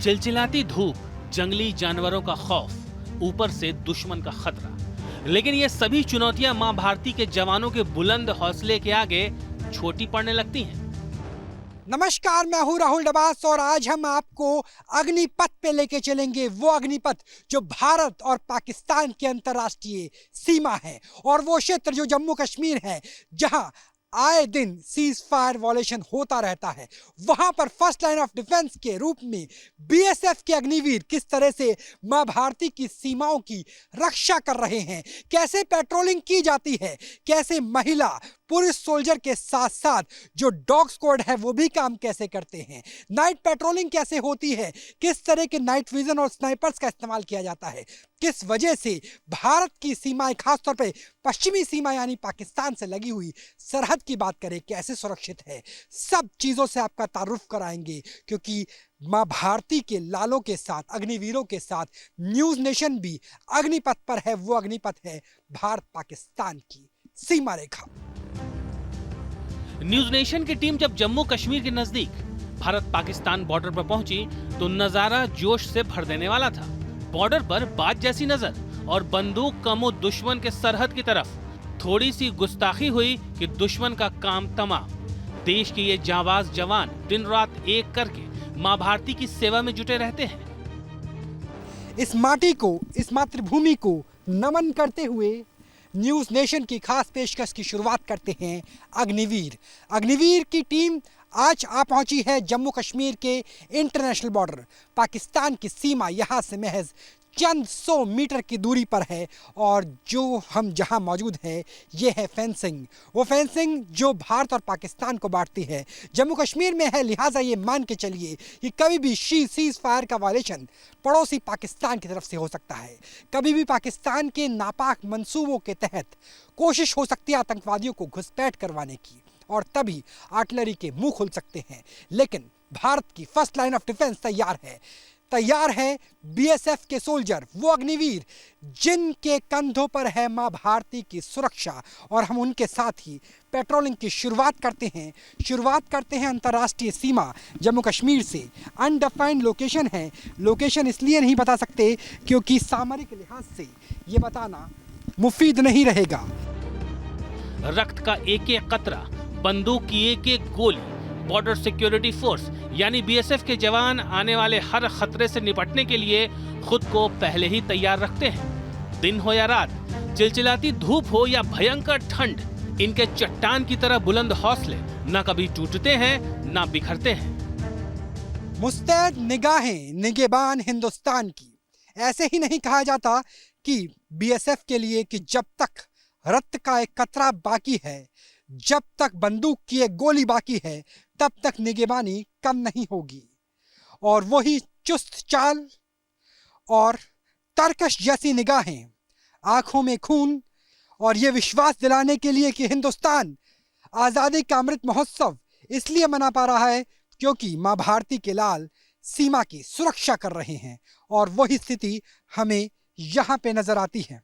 चिलचिलाती धूप, जंगली जानवरों का खौफ, ऊपर से दुश्मन का खतरा। लेकिन ये सभी चुनौतियां मां भारती के जवानों के बुलंद हौसले के आगे छोटी पड़ने लगती हैं। नमस्कार, मैं हूं राहुल डबास और आज हम आपको अग्निपथ पे लेके चलेंगे। वो अग्निपथ जो भारत और पाकिस्तान की अंतर्राष्ट्रीय सीमा है और वो क्षेत्र जो जम्मू कश्मीर है, जहां आए दिन सीज फायर वॉलेशन होता रहता है। वहां पर फर्स्ट लाइन ऑफ डिफेंस के रूप में बीएसएफ के अग्निवीर किस तरह से मां भारती की सीमाओं की रक्षा कर रहे हैं, कैसे पेट्रोलिंग की जाती है, कैसे महिला पुरुष सोल्जर के साथ साथ जो डॉग स्क्वाड है वो भी काम कैसे करते हैं, नाइट पेट्रोलिंग कैसे होती है, किस तरह के नाइट विजन और स्नाइपर्स का इस्तेमाल किया जाता है, किस वजह से भारत की सीमाएं, खासतौर पे पश्चिमी सीमा यानी पाकिस्तान से लगी हुई सरहद की बात करें, कैसे सुरक्षित है, सब चीज़ों से आपका तारुफ कराएंगे। क्योंकि मां भारती के लालों के साथ, अग्निवीरों के साथ न्यूज़ नेशन भी अग्निपथ पर है। वो अग्निपथ है भारत पाकिस्तान की सीमा रेखा। न्यूज नेशन की टीम जब जम्मू कश्मीर के नजदीक भारत पाकिस्तान बॉर्डर पर पहुंची तो नजारा जोश से भर देने वाला था। बॉर्डर पर बात जैसी नजर और बंदूक कमो दुश्मन के सरहद की तरफ। थोड़ी सी गुस्ताखी हुई कि दुश्मन का काम तमाम। देश के ये जांबाज जवान दिन रात एक करके मां भारती की सेवा में जुटे रहते हैं। इस माटी को, इस मातृभूमि को नमन करते हुए न्यूज़ नेशन की खास पेशकश की शुरुआत करते हैं अग्निवीर। अग्निवीर की टीम आज आ पहुंची है जम्मू कश्मीर के इंटरनेशनल बॉर्डर, पाकिस्तान की सीमा यहाँ से महज चंद 100 मीटर की दूरी पर है। और जो हम जहां मौजूद है ये है फेंसिंग, वो फेंसिंग जो भारत और पाकिस्तान को बांटती है, जम्मू कश्मीर में है। लिहाजा ये मान के चलिए कि कभी भी सीज फायर का वायलेशन पड़ोसी पाकिस्तान की तरफ से हो सकता है। कभी भी पाकिस्तान के नापाक मंसूबों के तहत कोशिश हो सकती है आतंकवादियों को घुसपैठ करवाने की, और तभी आर्टिलरी के मुंह खुल सकते हैं। लेकिन भारत की फर्स्ट लाइन ऑफ डिफेंस तैयार है बीएसएफ के सोल्जर, वो अग्निवीर जिनके कंधों पर है मां भारती की सुरक्षा। और हम उनके साथ ही पेट्रोलिंग की शुरुआत करते हैं अंतर्राष्ट्रीय सीमा जम्मू कश्मीर से। अनडिफाइंड लोकेशन है। लोकेशन इसलिए नहीं बता सकते क्योंकि सामरिक लिहाज से ये बताना मुफीद नहीं रहेगा। रक्त का एक एक कतरा, बंदूक की एक एक गोली, बॉर्डर सिक्योरिटी फोर्स यानी बीएसएफ के जवान आने वाले हर खतरे से निपटने के लिए खुद को पहले ही तैयार रखते हैं। दिन हो या रात, चिलचिलाती धूप हो या भयंकर ठंड, इनके चट्टान की तरह बुलंद हौसले न कभी टूटते हैं न बिखरते हैं। मुस्तैद निगाहें निगहबान हिंदुस्तान की। ऐसे ही नहीं कहा जाता कि बीएसएफ के लिए कि जब तक रक्त का एक कतरा बाकी है, जब तक बंदूक की एक गोली बाकी है, तब तक निगहबानी कम नहीं होगी। और वही चुस्त चाल और तरकश जैसी निगाहें, आंखों में खून, और ये विश्वास दिलाने के लिए कि हिंदुस्तान आज़ादी का अमृत महोत्सव इसलिए मना पा रहा है क्योंकि मां भारती के लाल सीमा की सुरक्षा कर रहे हैं। और वही स्थिति हमें यहाँ पे नजर आती है।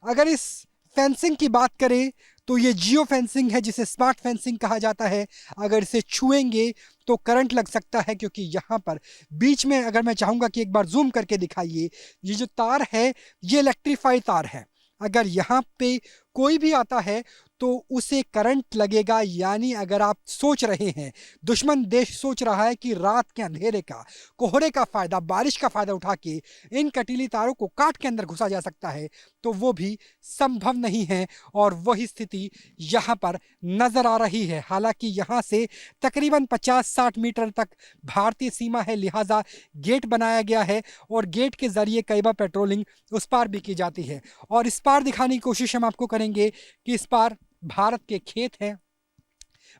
अगर इस फेंसिंग की बात करें तो ये जियो फेंसिंग है, जिसे स्मार्ट फेंसिंग कहा जाता है। अगर इसे छुएंगे तो करंट लग सकता है, क्योंकि यहाँ पर बीच में, अगर मैं चाहूँगा कि एक बार जूम करके दिखाइए, ये जो तार है ये इलेक्ट्रीफाई तार है। अगर यहाँ पे कोई भी आता है तो उसे करंट लगेगा। यानी अगर आप सोच रहे हैं, दुश्मन देश सोच रहा है कि रात के अंधेरे का, कोहरे का फ़ायदा, बारिश का फ़ायदा उठा के इन कटीली तारों को काट के अंदर घुसा जा सकता है, तो वो भी संभव नहीं है। और वही स्थिति यहाँ पर नज़र आ रही है। हालांकि यहाँ से तकरीबन 50-60 मीटर तक भारतीय सीमा है, लिहाजा गेट बनाया गया है और गेट के ज़रिए कई बार पेट्रोलिंग उस पार भी की जाती है। और इस पार दिखाने की कोशिश हम आपको करेंगे कि इस पार भारत के खेत हैं,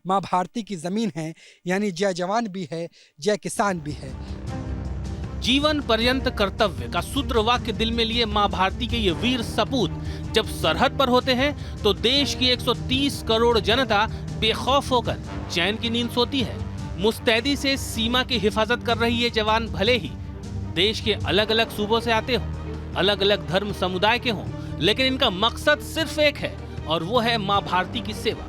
मां भारती की जमीन है, यानी जय जवान भी है, जय किसान भी है। जीवन पर्यंत कर्तव्य का सूत्र वाक्य दिल में लिए मां भारती के ये वीर सपूत जब सरहद पर होते हैं तो देश की 130 करोड़ जनता बेखौफ होकर चैन की नींद सोती है। मुस्तैदी से सीमा की हिफाजत कर रही ये जवान भले ही देश के अलग अलग सूबों से आते हों, अलग अलग धर्म समुदाय के हों, लेकिन इनका मकसद सिर्फ एक है और वो है मां भारती की सेवा।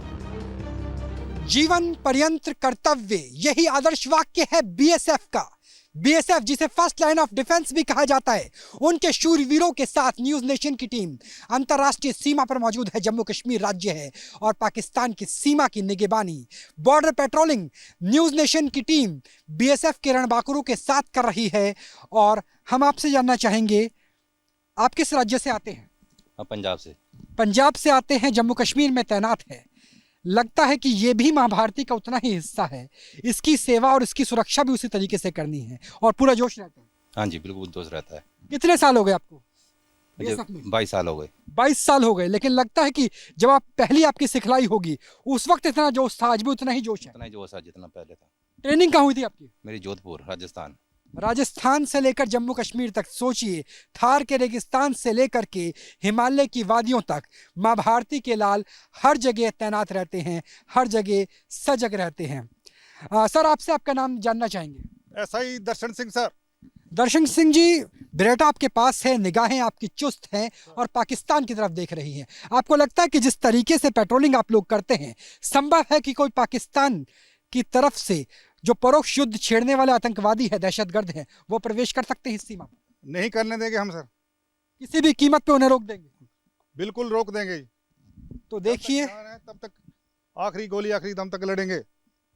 जीवन पर्यंत कर्तव्य, यही आदर्श वाक्य है बीएसएफ का। बीएसएफ, जिसे फर्स्ट लाइन ऑफ डिफेंस भी कहा जाता है, उनके शूरवीरों के साथ न्यूज नेशन की टीम अंतर्राष्ट्रीय सीमा पर मौजूद है। जम्मू कश्मीर राज्य है और पाकिस्तान की सीमा की निगरानी, बॉर्डर पेट्रोलिंग न्यूज नेशन की टीम बीएसएफ के रणबांकुरों के साथ कर रही है। और हम आपसे जानना चाहेंगे, आप किस राज्य से आते हैं? पंजाब से। पंजाब से आते हैं, जम्मू कश्मीर में तैनात है। लगता है कि ये भी माँ भारती का उतना ही हिस्सा है, इसकी सेवा और इसकी सुरक्षा भी उसी तरीके से करनी है और पूरा जोश रहता है। हाँ जी, बिल्कुल जोश रहता है। कितने साल हो गए आपको? मुझे 22 साल हो गए। 22 साल हो गए, लेकिन लगता है कि जब आप पहली आपकी सिखलाई होगी उस वक्त इतना जोश था, आज भी उतना ही जोश है? इतना ही जोश है जितना पहले था। ट्रेनिंग कहाँ हुई थी आपकी? मेरी जोधपुर, राजस्थान। राजस्थान से लेकर जम्मू कश्मीर तक, सोचिए, थार के रेगिस्तान से लेकर के हिमालय की वादियों तक माँ भारती के लाल हर जगह तैनात रहते हैं, हर जगह सजग रहते हैं। सर, आपसे आपका नाम जानना चाहेंगे? SI दर्शन सिंह सर। दर्शन सिंह जी, बेटा आपके पास है, निगाहें आपकी चुस्त हैं और पाकिस्तान की तरफ देख रही हैं। आपको लगता है कि जिस तरीके से पेट्रोलिंग आप लोग करते हैं, संभव है कि कोई पाकिस्तान की तरफ से जो परोक्ष युद्ध छेड़ने वाले आतंकवादी है, दहशतगर्द हैं, वो प्रवेश कर सकते हैं इस सीमा पर? नहीं करने देंगे हम सर, किसी भी कीमत पे उन्हें रोक देंगे? बिल्कुल रोक देंगे। तो देखिए, तब तक आखिरी गोली आखिरी दम तक लड़ेंगे।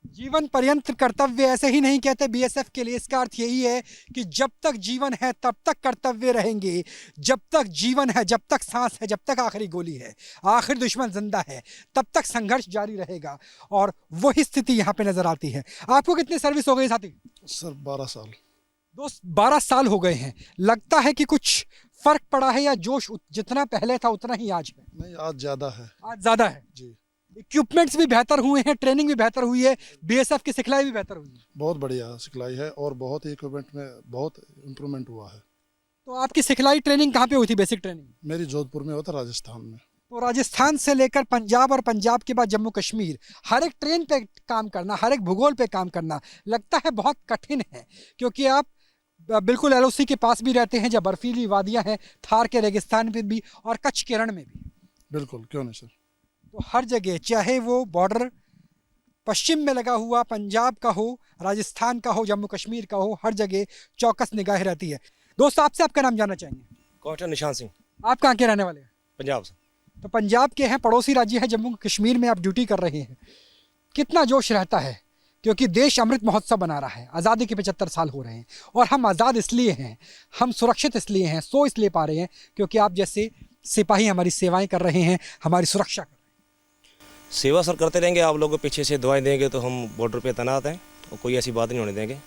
जीवन पर्यंत कर्तव्य ऐसे ही नहीं कहते बीएसएफ के लिए। इसका अर्थ यही है कि जब तक जीवन है तब तक कर्तव्य रहेंगे, जब तक जीवन है, जब तक सांस है, जब तक आखिरी गोली है, आखिर दुश्मन जिंदा है, तब तक संघर्ष जारी रहेगा। और वही स्थिति यहाँ पे नजर आती है। आपको कितनी सर्विस हो गई साथी? सर 12 साल। दोस्त, 12 साल हो गए हैं। लगता है कि कुछ फर्क पड़ा है या जोश जितना पहले था उतना ही आज है? नहीं, आज ज्यादा है। आज ज्यादा है जी। इक्विपमेंट्स भी बेहतर हुए हैं, ट्रेनिंग भी बेहतर हुई है, बीएसएफ की सिखलाई भी बेहतर हुई है। बहुत बढ़िया सिखलाई है और बहुत ही इक्विपमेंट में बहुत इम्प्रूवमेंट हुआ है। तो आपकी सिखलाई ट्रेनिंग कहाँ पे हुई थी, बेसिक ट्रेनिंग? मेरी जोधपुर में होता, राजस्थान में। तो राजस्थान से लेकर पंजाब और पंजाब के बाद जम्मू कश्मीर, हर एक ट्रेन पे काम करना, हर एक भूगोल पे काम करना लगता है बहुत कठिन है, क्योंकि आप बिल्कुल LOC के पास भी रहते हैं, जब बर्फीली वादियां हैं, थार के रेगिस्तान पे भी और कच्छ के रण में भी। बिल्कुल, क्यों नहीं सर। तो हर जगह, चाहे वो बॉर्डर पश्चिम में लगा हुआ पंजाब का हो, राजस्थान का हो, जम्मू कश्मीर का हो, हर जगह चौकस निगाह रहती है। दोस्त, आपसे आपका नाम जानना चाहेंगे? कॉन्स्टेबल निशान सिंह। आप कहाँ के रहने वाले हैं? पंजाब से। तो पंजाब के हैं, पड़ोसी राज्य है जम्मू कश्मीर में आप ड्यूटी कर रहे हैं। कितना जोश रहता है, क्योंकि देश अमृत महोत्सव बना रहा है, आज़ादी के 75 साल हो रहे हैं और हम आज़ाद इसलिए हैं, हम सुरक्षित इसलिए हैं, सो इसलिए पा रहे हैं क्योंकि आप जैसे सिपाही हमारी सेवाएं कर रहे हैं, हमारी सुरक्षा कर रहे हैं। सेवा सर करते रहेंगे, आप लोगों को पीछे से दुआएं देंगे तो हम बॉर्डर पे तैनात हैं और कोई ऐसी बात नहीं होने देंगे।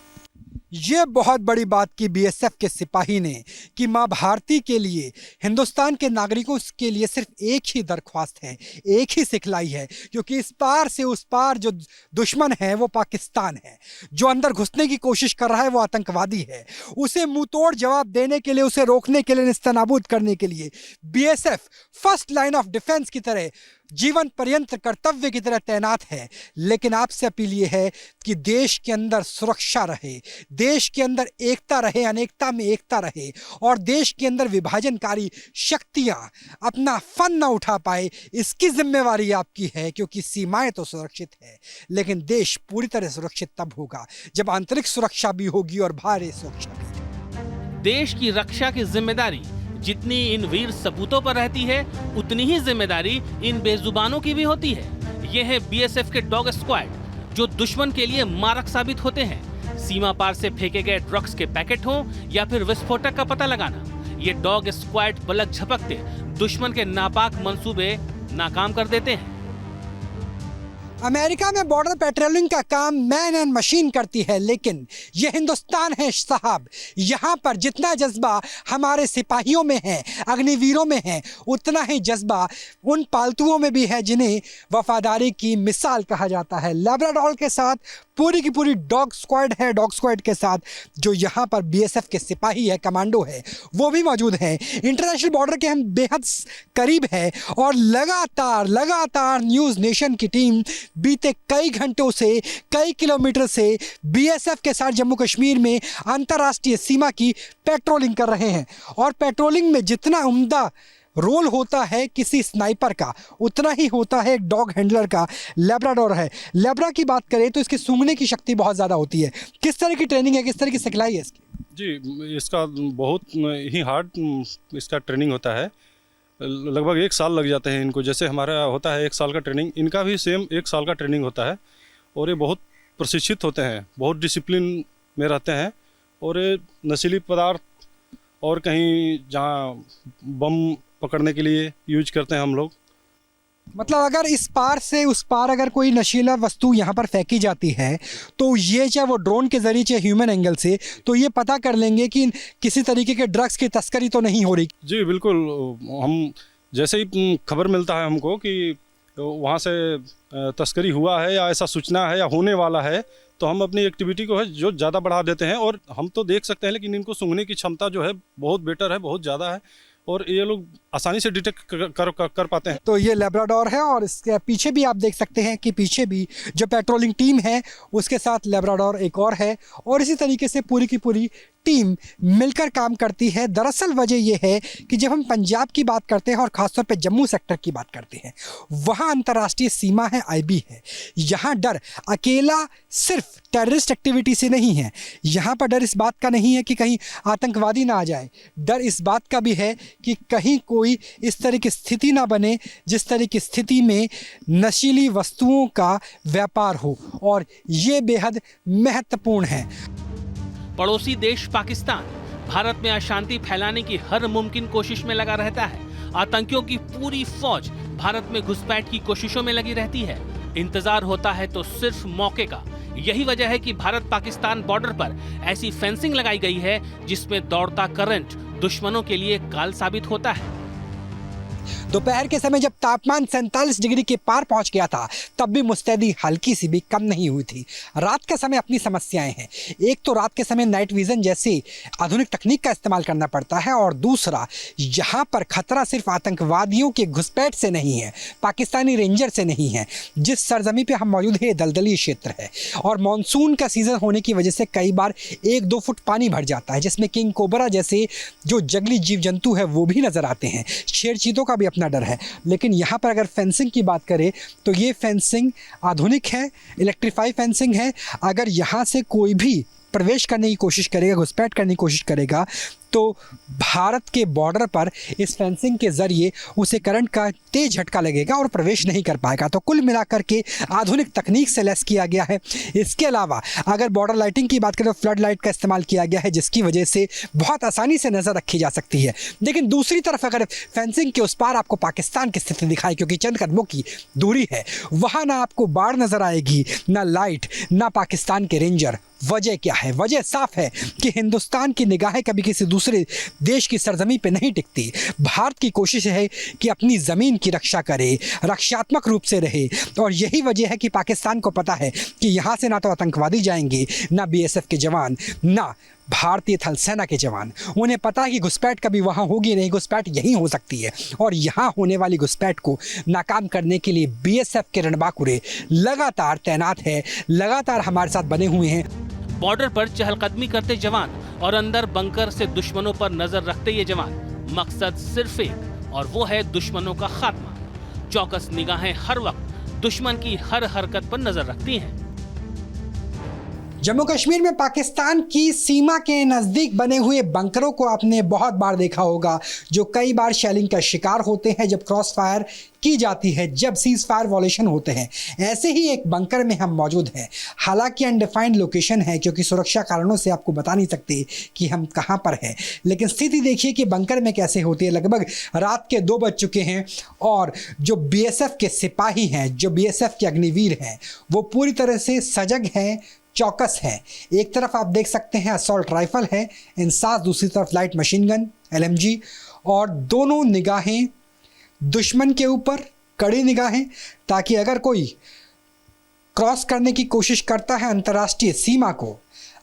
ये बहुत बड़ी बात की बीएसएफ के सिपाही ने कि माँ भारती के लिए, हिंदुस्तान के नागरिकों के लिए सिर्फ एक ही दरख्वास्त है, एक ही सिखलाई है, क्योंकि इस पार से उस पार जो दुश्मन है वो पाकिस्तान है, जो अंदर घुसने की कोशिश कर रहा है वो आतंकवादी है। उसे मुंहतोड़ जवाब देने के लिए, उसे रोकने के लिए, निस्तनाबूद करने के लिए BSF first line of defence की तरह, जीवन पर्यंत कर्तव्य की तरह तैनात है। लेकिन आपसे अपील ये है कि देश के अंदर सुरक्षा रहे, देश के अंदर एकता रहे, अनेकता में एकता रहे और देश के अंदर विभाजनकारी शक्तियां अपना फन ना उठा पाए। इसकी जिम्मेवारी आपकी है, क्योंकि सीमाएं तो सुरक्षित है, लेकिन देश पूरी तरह सुरक्षित तब होगा जब आंतरिक सुरक्षा भी होगी और बाहरी सुरक्षा भी। देश की रक्षा की जिम्मेदारी जितनी इन वीर सपूतों पर रहती है, उतनी ही जिम्मेदारी इन बेजुबानों की भी होती है। ये है बीएसएफ के डॉग स्क्वाड, जो दुश्मन के लिए मारक साबित होते हैं। सीमा पार से फेंके गए ड्रग्स के पैकेट हों या फिर विस्फोटक का पता लगाना, ये डॉग स्क्वाड पलक झपकते दुश्मन के नापाक मंसूबे नाकाम कर देते हैं। अमेरिका में बॉर्डर पेट्रोलिंग का काम मैन एंड मशीन करती है, लेकिन ये हिंदुस्तान है साहब। यहाँ पर जितना जज्बा हमारे सिपाहियों में है, अग्निवीरों में है, उतना ही जज्बा उन पालतुओं में भी है जिन्हें वफादारी की मिसाल कहा जाता है। लैब्राडोर के साथ पूरी की पूरी डॉग स्क्वाड है, डॉग स्क्वाड के साथ जो यहाँ पर बीएसएफ के सिपाही है, कमांडो है, वो भी मौजूद हैं। इंटरनेशनल बॉर्डर के हम बेहद करीब है और लगातार न्यूज़ नेशन की टीम बीते कई घंटों से, कई किलोमीटर से बीएसएफ के साथ जम्मू कश्मीर में अंतर्राष्ट्रीय सीमा की पेट्रोलिंग कर रहे हैं। और पेट्रोलिंग में जितना उम्दा रोल होता है किसी स्नाइपर का उतना ही होता है एक डॉग हैंडलर का। लैब्राडोर है, लैब्रा की बात करें तो इसकी सूंघने की शक्ति बहुत ज़्यादा होती है। किस तरह की ट्रेनिंग है, किस तरह की सिखलाई है इसकी? जी, इसका बहुत ही हार्ड इसका ट्रेनिंग होता है। लगभग 1 साल लग जाते हैं इनको। जैसे हमारा होता है 1 साल का ट्रेनिंग, इनका भी सेम 1 साल का ट्रेनिंग होता है। और ये बहुत प्रशिक्षित होते हैं, बहुत डिसिप्लिन में रहते हैं। और ये नशीली पदार्थ और कहीं जहाँ बम पकड़ने के लिए यूज करते हैं हम लोग। मतलब अगर इस पार से उस पार अगर कोई नशीला वस्तु यहाँ पर फेंकी जाती है तो ये चाहे वो ड्रोन के जरिए चाहे ह्यूमन एंगल से, तो ये पता कर लेंगे कि किसी तरीके के ड्रग्स की तस्करी तो नहीं हो रही। जी बिल्कुल, हम जैसे ही खबर मिलता है हमको कि वहाँ से तस्करी हुआ है या ऐसा सूचना है या होने वाला है, तो हम अपनी एक्टिविटी को है जो ज़्यादा बढ़ा देते हैं। और हम तो देख सकते हैं, लेकिन इनको सूंघने की क्षमता जो है बहुत बेटर है, बहुत ज़्यादा है। और ये लोग आसानी से डिटेक्ट कर पाते हैं। तो ये लैब्राडोर है और इसके पीछे भी आप देख सकते हैं कि पीछे भी जो पेट्रोलिंग टीम है उसके साथ लैब्राडोर एक और है और इसी तरीके से पूरी की पूरी टीम मिलकर काम करती है। दरअसल वजह यह है कि जब हम पंजाब की बात करते हैं और ख़ासतौर पे जम्मू सेक्टर की बात करते हैं, वहाँ अंतर्राष्ट्रीय सीमा है, आईबी है। यहाँ डर अकेला सिर्फ टेररिस्ट एक्टिविटी से नहीं है, यहाँ पर डर इस बात का नहीं है कि कहीं आतंकवादी ना आ जाए, डर इस बात का भी है कि कहीं कोई इस तरह की स्थिति ना बने जिस तरह की स्थिति में नशीली वस्तुओं का व्यापार हो, और ये बेहद महत्वपूर्ण है। पड़ोसी देश पाकिस्तान भारत में अशांति फैलाने की हर मुमकिन कोशिश में लगा रहता है। आतंकियों की पूरी फौज भारत में घुसपैठ की कोशिशों में लगी रहती है। इंतजार होता है तो सिर्फ मौके का। यही वजह है कि भारत पाकिस्तान बॉर्डर पर ऐसी फेंसिंग लगाई गई है जिसमें दौड़ता करंट दुश्मनों के लिए काल साबित होता है। दोपहर के समय जब तापमान 47 डिग्री के पार पहुंच गया था, तब भी मुस्तैदी हल्की सी भी कम नहीं हुई थी। रात के समय अपनी समस्याएं हैं। एक तो रात के समय नाइट विजन जैसी आधुनिक तकनीक का इस्तेमाल करना पड़ता है, और दूसरा यहाँ पर खतरा सिर्फ आतंकवादियों के घुसपैठ से नहीं है, पाकिस्तानी रेंजर से नहीं है। जिस सरजमी पे हम मौजूद है दलदली क्षेत्र है, और मानसून का सीज़न होने की वजह से कई बार 1-2 फुट पानी भर जाता है, जिसमें किंग कोबरा जैसे जो जंगली जीव जंतु है वो भी नज़र आते हैं। शेर चीतों का भी अपना डर है। लेकिन यहाँ पर अगर फेंसिंग की बात करें तो ये फेंसिंग आधुनिक है, इलेक्ट्रीफाई फेंसिंग है। अगर यहाँ से कोई भी प्रवेश करने की कोशिश करेगा, घुसपैठ करने की कोशिश करेगा, तो भारत के बॉर्डर पर इस फेंसिंग के ज़रिए उसे करंट का तेज झटका लगेगा और प्रवेश नहीं कर पाएगा। तो कुल मिलाकर के आधुनिक तकनीक से लैस किया गया है। इसके अलावा अगर बॉर्डर लाइटिंग की बात करें तो फ्लड लाइट का इस्तेमाल किया गया है, जिसकी वजह से बहुत आसानी से नज़र रखी जा सकती है। लेकिन दूसरी तरफ अगर फेंसिंग के उस पार आपको पाकिस्तान की स्थिति दिखाई, क्योंकि चंद कदमों की दूरी है, वहाँ ना आपको बाढ़ नज़र आएगी, ना लाइट, ना पाकिस्तान के रेंजर। वजह क्या है? वजह साफ है कि हिंदुस्तान की निगाहें कभी किसी दूसरे देश की सरजमी पे नहीं टिकती। भारत की कोशिश है कि अपनी ज़मीन की रक्षा करे, रक्षात्मक रूप से रहे, और यही वजह है कि पाकिस्तान को पता है कि यहाँ से ना तो आतंकवादी जाएंगे, ना बीएसएफ के जवान, ना भारतीय थल सेना के जवान। उन्हें पता है कि घुसपैठ कभी वहाँ होगी नहीं, घुसपैठ यहीं हो सकती है, और यहाँ होने वाली घुसपैठ को नाकाम करने के लिए बीएसएफ के रणबांकुरे लगातार तैनात है, लगातार हमारे साथ बने हुए हैं। बॉर्डर पर चहलकदमी करते जवान और अंदर बंकर से दुश्मनों पर नजर रखते ये जवान, मकसद सिर्फ एक, और वो है दुश्मनों का खात्मा। चौकस निगाहें हर वक्त दुश्मन की हर हरकत पर नजर रखती हैं। जम्मू कश्मीर में पाकिस्तान की सीमा के नज़दीक बने हुए बंकरों को आपने बहुत बार देखा होगा, जो कई बार शेलिंग का शिकार होते हैं जब क्रॉस फायर की जाती है, जब सीज फायर वॉलेशन होते हैं। ऐसे ही एक बंकर में हम मौजूद हैं। हालांकि अनडिफाइंड लोकेशन है, क्योंकि सुरक्षा कारणों से आपको बता नहीं सकते कि हम कहां पर हैं, लेकिन स्थिति देखिए कि बंकर में कैसे होती है। लगभग रात के 2 बज चुके हैं और जो बीएसएफ के सिपाही हैं, जो बीएसएफ के अग्निवीर हैं, वो पूरी तरह से सजग हैं, चौकस है। एक तरफ आप देख सकते हैं असॉल्ट राइफल है इंसास, दूसरी तरफ लाइट मशीन गन एलएमजी, और दोनों निगाहें दुश्मन के ऊपर, कड़ी निगाहें, ताकि अगर कोई क्रॉस करने की कोशिश करता है अंतर्राष्ट्रीय सीमा को,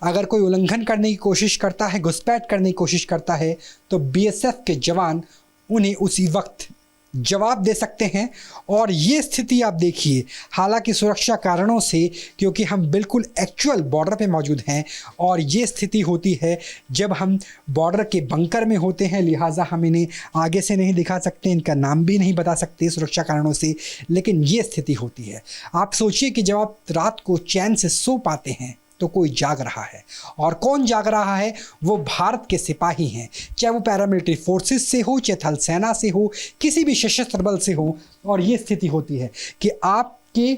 अगर कोई उल्लंघन करने की कोशिश करता है, घुसपैठ करने की कोशिश करता है, तो बीएसएफ के जवान उन्हें उसी वक्त जवाब दे सकते हैं। और ये स्थिति आप देखिए, हालांकि सुरक्षा कारणों से, क्योंकि हम बिल्कुल एक्चुअल बॉर्डर पे मौजूद हैं और ये स्थिति होती है जब हम बॉर्डर के बंकर में होते हैं, लिहाजा हम इन्हें आगे से नहीं दिखा सकते, इनका नाम भी नहीं बता सकते सुरक्षा कारणों से, लेकिन ये स्थिति होती है। आप सोचिए कि जब आप रात को चैन से सो पाते हैं तो कोई जाग रहा है, और कौन जाग रहा है? वो भारत के सिपाही हैं, चाहे वो पैरामिलिट्री फोर्सेस से हो, चाहे थल सेना से हो, किसी भी सशस्त्र बल से हो। और ये स्थिति होती है कि आपके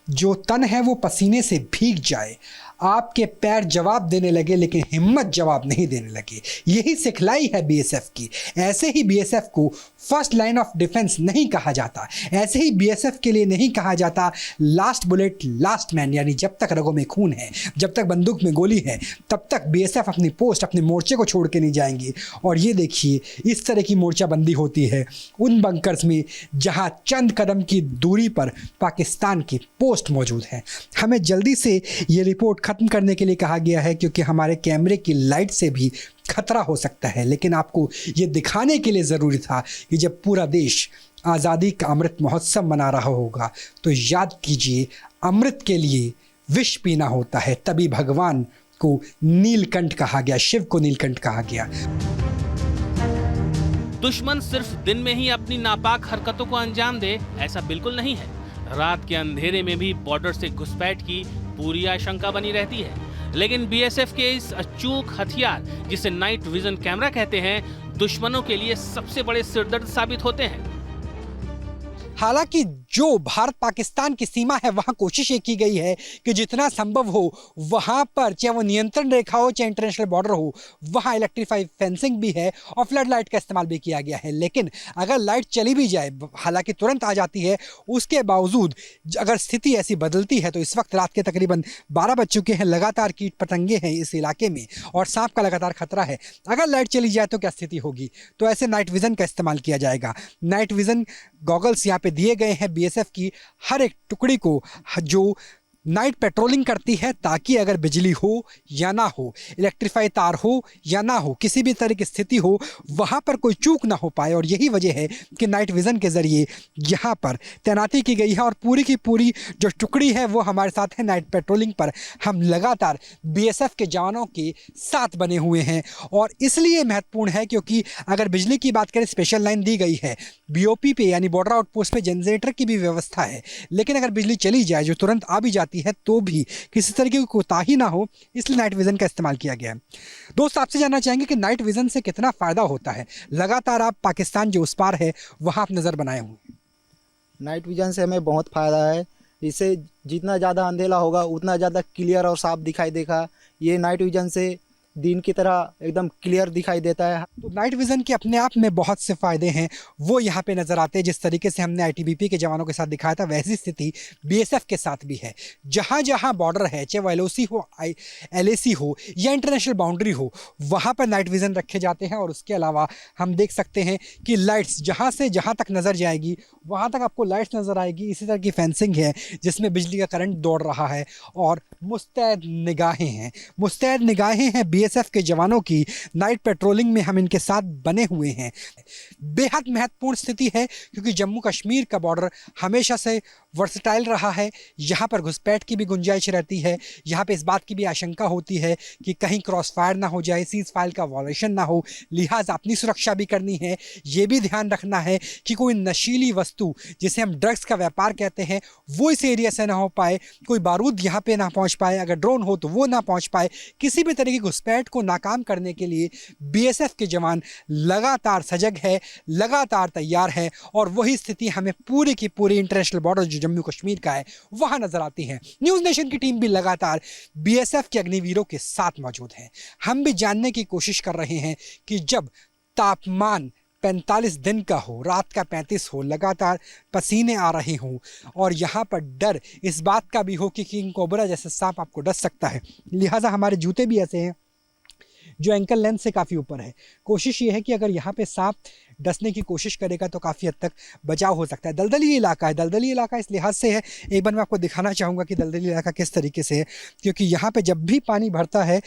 जो तन है वो पसीने से भीग जाए, आपके पैर जवाब देने लगे लेकिन हिम्मत जवाब नहीं देने लगे। यही सिखलाई है बीएसएफ की। ऐसे ही बीएसएफ को फर्स्ट लाइन ऑफ डिफेंस नहीं कहा जाता, ऐसे ही बीएसएफ के लिए नहीं कहा जाता लास्ट बुलेट लास्ट मैन, यानी जब तक रगों में खून है, जब तक बंदूक में गोली है, तब तक बीएसएफ अपनी पोस्ट, अपने मोर्चे को छोड़ के नहीं जाएंगे। और ये देखिए, इस तरह की मोर्चाबंदी होती है उन बंकर्स में जहां चंद कदम की दूरी पर पाकिस्तान की पोस्ट मौजूद है। हमें जल्दी से ये रिपोर्ट ख़त्म करने के लिए कहा गया है क्योंकि हमारे कैमरे की लाइट से भी खतरा हो सकता है, लेकिन आपको ये दिखाने के लिए ज़रूरी था कि जब पूरा देश आज़ादी का अमृत महोत्सव मना रहा होगा तो याद कीजिए, अमृत के लिए विष पीना होता है, तभी भगवान को नीलकंठ कहा गया, शिव को नीलकंठ कहा गया। दुश्मन सिर्फ दिन में ही अपनी नापाक हरकतों को अंजाम दे, ऐसा बिल्कुल नहीं है। रात के अंधेरे में भी बॉर्डर से घुसपैठ की पूरी आशंका बनी रहती है। लेकिन बीएसएफ के इस अचूक हथियार, जिसे नाइट विजन कैमरा कहते हैं, दुश्मनों के लिए सबसे बड़े सिरदर्द साबित होते हैं। हालांकि जो भारत पाकिस्तान की सीमा है वहां कोशिश ये की गई है कि जितना संभव हो वहां पर, चाहे वो नियंत्रण रेखा हो चाहे इंटरनेशनल बॉर्डर हो, वहां इलेक्ट्रीफाइड फेंसिंग भी है और फ्लड लाइट का इस्तेमाल भी किया गया है। लेकिन अगर लाइट चली भी जाए, हालांकि तुरंत आ जाती है, उसके बावजूद अगर स्थिति ऐसी बदलती है तो इस वक्त रात के तकरीबन 12 बज चुके हैं, लगातार कीट पतंगे हैं इस इलाके में और सांप का लगातार खतरा है। अगर लाइट चली जाए तो क्या स्थिति होगी? तो ऐसे नाइट विजन का इस्तेमाल किया जाएगा। नाइट विजन गॉगल्स यहाँ पे दिए गए हैं बीएसएफ की हर एक टुकड़ी को, जो नाइट पेट्रोलिंग करती है, ताकि अगर बिजली हो या ना हो, इलेक्ट्रीफाई तार हो या ना हो, किसी भी तरह की स्थिति हो, वहाँ पर कोई चूक ना हो पाए। और यही वजह है कि नाइट विज़न के ज़रिए यहाँ पर तैनाती की गई है और पूरी की पूरी जो टुकड़ी है वो हमारे साथ है। नाइट पेट्रोलिंग पर हम लगातार बीएसएफ के जवानों के साथ बने हुए हैं और इसलिए महत्वपूर्ण है क्योंकि अगर बिजली की बात करें, स्पेशल लाइन दी गई है बीओपी पे, यानी बॉर्डर आउटपोस्ट पे जनरेटर की भी व्यवस्था है, लेकिन अगर बिजली चली जाए, जो तुरंत आ भी जाती है, तो भी किसी तरह की कोताही ना हो, इसलिए नाइट विजन का इस्तेमाल किया गया है। दोस्त, आपसे जानना चाहेंगे कि नाइट विजन से कितना फ़ायदा होता है? लगातार आप पाकिस्तान जो उस पार है वहाँ आप नज़र बनाए हुए। नाइट विजन से हमें बहुत फ़ायदा है। इससे जितना ज़्यादा अंधेरा होगा उतना ज़्यादा क्लियर और साफ दिखाई देगा। ये नाइट विजन से दिन की तरह एकदम क्लियर दिखाई देता है। तो नाइट विज़न के अपने आप में बहुत से फ़ायदे हैं, वो यहाँ पे नज़र आते हैं। जिस तरीके से हमने आईटीबीपी के जवानों के साथ दिखाया था, वैसी स्थिति बीएसएफ के साथ भी है। जहाँ जहाँ बॉर्डर है, चाहे वो एलओसी हो, एलएसी हो या इंटरनेशनल बाउंड्री हो, वहाँ पर नाइट विज़न रखे जाते हैं। और उसके अलावा हम देख सकते हैं कि लाइट्स जहाँ से जहाँ तक नज़र जाएगी वहाँ तक आपको लाइट्स नज़र आएगी। इसी तरह की फेंसिंग है जिसमें बिजली का करंट दौड़ रहा है और मुस्तैद निगाहें हैं बीएसएफ के जवानों की। नाइट पेट्रोलिंग में हम इनके साथ बने हुए हैं। बेहद महत्वपूर्ण स्थिति है क्योंकि जम्मू कश्मीर का बॉर्डर हमेशा से वर्सटाइल रहा है। यहाँ पर घुसपैठ की भी गुंजाइश रहती है। यहाँ पे इस बात की भी आशंका होती है कि कहीं क्रॉस फायर ना हो जाए, सीज फायर का वायलेशन ना हो, लिहाजा अपनी सुरक्षा भी करनी है। ये भी ध्यान रखना है कि कोई नशीली वस्तु, जिसे हम ड्रग्स का व्यापार कहते हैं, वो इस एरिया से ना हो पाए। कोई बारूद यहाँ पे ना पहुँच पाए, अगर ड्रोन हो तो वो ना पहुँच पाए। किसी भी तरह की घुसपैठ को नाकाम करने के लिए बीएसएफ के जवान लगातार सजग है, लगातार तैयार है। और वही स्थिति हमें पूरी की पूरी इंटरनेशनल बॉर्डर जो जम्मू कश्मीर का है वहां नजर आती है। न्यूज़ नेशन की टीम भी लगातार बीएसएफ के अग्निवीरों के साथ मौजूद है। हम भी जानने की कोशिश कर रहे हैं कि जब तापमान 45 दिन का हो, रात का 35 हो, लगातार पसीने आ रहे हों और यहाँ पर डर इस बात का भी हो कि किंग कोबरा जैसे सांप आपको डस सकता है, लिहाजा हमारे जूते भी ऐसे हैं जो एंकल लेंथ से काफ़ी ऊपर है। कोशिश ये है कि अगर यहाँ पे सांप डसने की कोशिश करेगा तो काफ़ी हद तक बचाव हो सकता है। दलदली इलाका है, दलदली इलाका इस लिहाज से है, एक बार मैं आपको दिखाना चाहूँगा कि दलदली इलाका किस तरीके से है, क्योंकि यहाँ पे जब भी पानी भरता है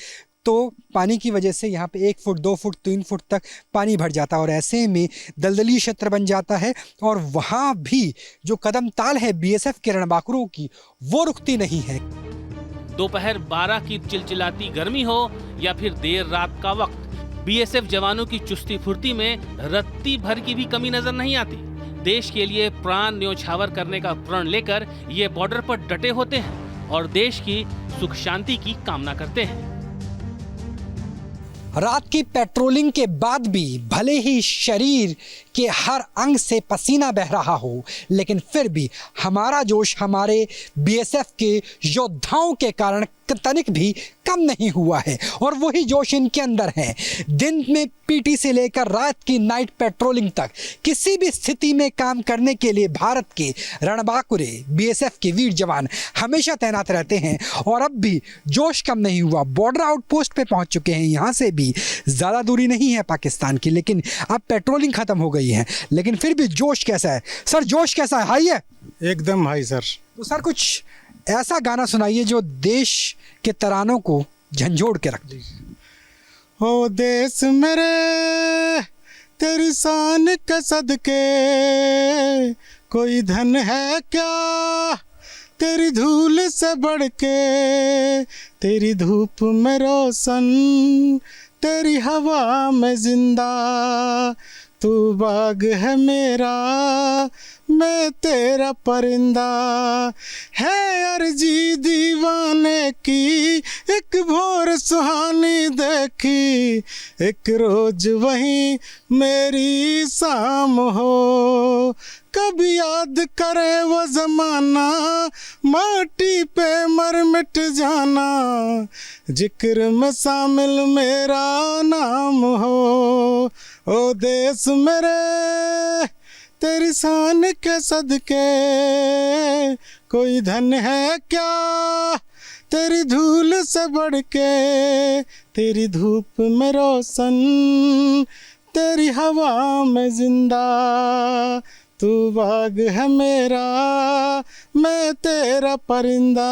तो पानी की वजह से यहाँ पे 1 फुट 2 फुट 3 फुट तक पानी भर जाता है और ऐसे में दलदली क्षेत्र बन जाता है और वहाँ भी जो कदम ताल है बीएसएफ के रणबांकुरों की वो रुकती नहीं है। दोपहर 12 की चिलचिलाती गर्मी हो या फिर देर रात का वक्त, बीएसएफ जवानों की चुस्ती फुर्ती में रत्ती भर की भी कमी नजर नहीं आती। देश के लिए प्राण न्योछावर करने का प्रण लेकर ये बॉर्डर पर डटे होते हैं और देश की सुख शांति की कामना करते हैं। रात की पेट्रोलिंग के बाद भी भले ही शरीर के हर अंग से पसीना बह रहा हो, लेकिन फिर भी हमारा जोश हमारे बीएसएफ के योद्धाओं के कारण तनिक भी कम नहीं हुआ है और वही जोश इनके अंदर है। दिन में पीटी से लेकर रात की नाइट पेट्रोलिंग तक किसी भी स्थिति में काम करने के लिए भारत के रणबांकुरे बीएसएफ के वीर जवान हमेशा तैनात रहते हैं और अब भी जोश कम नहीं हुआ। बॉर्डर आउटपोस्ट पे पहुंच चुके हैं, यहाँ से भी ज़्यादा दूरी नहीं है पाकिस्तान की, लेकिन अब पेट्रोलिंग ख़त्म हो गई है, लेकिन फिर भी जोश कैसा है सर? जोश कैसा है? हाई है? एकदम हाई सर। तो सर कुछ ऐसा गाना सुनाइए जो देश के तरानों को झंझोड़ के रख दे। ओ देश मेरे तेरी शान के सदके कोई धन है क्या तेरी धूल से बढ़ के, तेरी धूप में रोशन तेरी हवा में जिंदा, तू बाग है मेरा मैं तेरा परिंदा, है अर्जी दीवाने की एक भोर सुहानी देखी, एक रोज वही मेरी शाम हो, कभी याद करे वो जमाना माटी पे मर मिट जाना, जिक्र में शामिल मेरा नाम हो। ओ देश मेरे तेरी शान के सदके कोई धन है क्या तेरी धूल से बढ़ के, तेरी धूप में रोशन तेरी हवा में जिंदा, तू बाग है मेरा मैं तेरा परिंदा।